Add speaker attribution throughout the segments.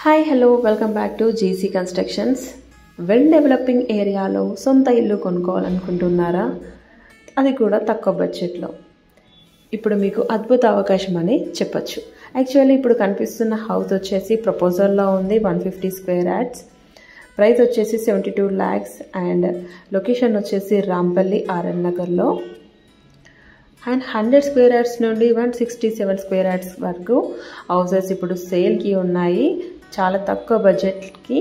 Speaker 1: Hi hello welcome back to GC constructions. Well developing ఏరియాలో సొంత ఇల్లు కొనుక్కోవాలనుకుంటున్నారా? అది కూడా తక్కువ బడ్జెట్లో. ఇప్పుడు మీకు అద్భుత అవకాశం అని చెప్పచ్చు. యాక్చువల్లీ ఇప్పుడు కనిపిస్తున్న హౌస్ వచ్చేసి ప్రపోజల్లో ఉంది 150 స్క్వేర్ యార్డ్స్. ప్రైస్ వచ్చేసి 72 lakhs అండ్ లొకేషన్ వచ్చేసి రాంపల్లి ఆర్ఎన్ నగర్లో. అండ్ 100 స్క్వేర్ యార్డ్స్ నుండి 167 స్క్వేర్ యార్డ్స్ వరకు హౌసెస్ ఇప్పుడు సేల్కి ఉన్నాయి. చాలా తక్కువ బడ్జెట్కి.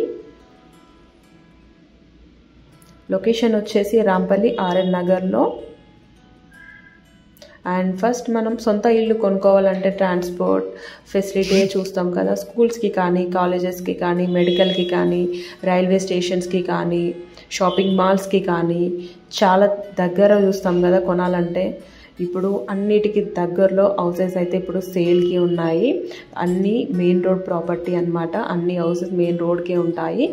Speaker 1: లొకేషన్ వచ్చేసి రాంపల్లి ఆర్ఎన్ నగర్లో. అండ్ ఫస్ట్ మనం సొంత ఇల్లు కొనుక్కోవాలంటే ట్రాన్స్పోర్ట్ ఫెసిలిటీ చూస్తాం కదా. స్కూల్స్కి కానీ, కాలేజెస్కి కానీ, మెడికల్కి కానీ, రైల్వే స్టేషన్స్కి కానీ, షాపింగ్ మాల్స్కి కానీ చాలా దగ్గర చూస్తాం కదా కొనాలంటే. ఇప్పుడు అన్నిటికీ దగ్గరలో హౌసెస్ అయితే ఇప్పుడు సేల్కి ఉన్నాయి. అన్నీ మెయిన్ రోడ్ ప్రాపర్టీ అన్నమాట. అన్ని హౌసెస్ మెయిన్ రోడ్కే ఉంటాయి.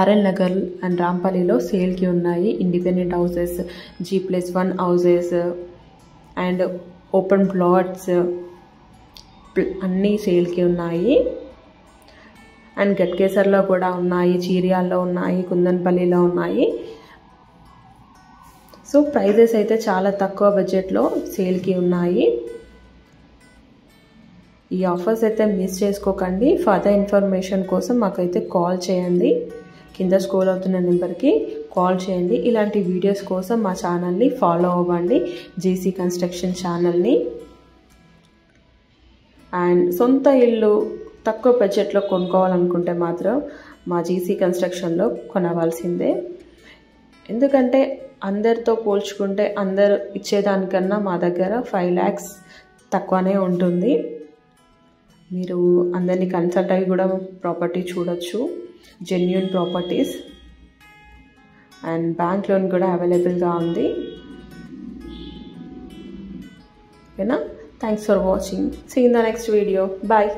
Speaker 1: ఆర్ఎన్ నగర్ అండ్ రాంపల్లిలో సేల్కి ఉన్నాయి. Independent houses, G+1 houses and open plots అన్నీ సేల్కి ఉన్నాయి. అండ్ గట్కేసర్లో కూడా ఉన్నాయి, చీరియాల్లో ఉన్నాయి, కుందన్పల్లిలో ఉన్నాయి. సో ప్రైజెస్ అయితే చాలా తక్కువ బడ్జెట్లో సేల్కి ఉన్నాయి. ఈ ఆఫర్స్ అయితే మిస్ చేసుకోకండి. ఫర్దర్ ఇన్ఫర్మేషన్ కోసం మాకైతే కాల్ చేయండి. కింద స్క్రోల్ అవుతున్న నెంబర్కి కాల్ చేయండి. ఇలాంటి వీడియోస్ కోసం మా ఛానల్ని ఫాలో అవ్వండి, జీసీ కన్స్ట్రక్షన్ ఛానల్ని. అండ్ సొంత ఇల్లు తక్కువ బడ్జెట్లో కొనుక్కోవాలనుకుంటే మాత్రం మా జీసీ కన్స్ట్రక్షన్లో కొనవలసిందే. ఎందుకంటే అందరితో పోల్చుకుంటే అందరు ఇచ్చేదానికన్నా మా దగ్గర 5 lakhs తక్కువనే ఉంటుంది. మీరు అందరినీ కన్సల్ట్ అయ్యి కూడా ప్రాపర్టీ చూడొచ్చు. Genuine properties and bank loan కూడా అవైలబుల్గా ఉంది. ఓకేనా? Thanks for watching. See in the next video. Bye.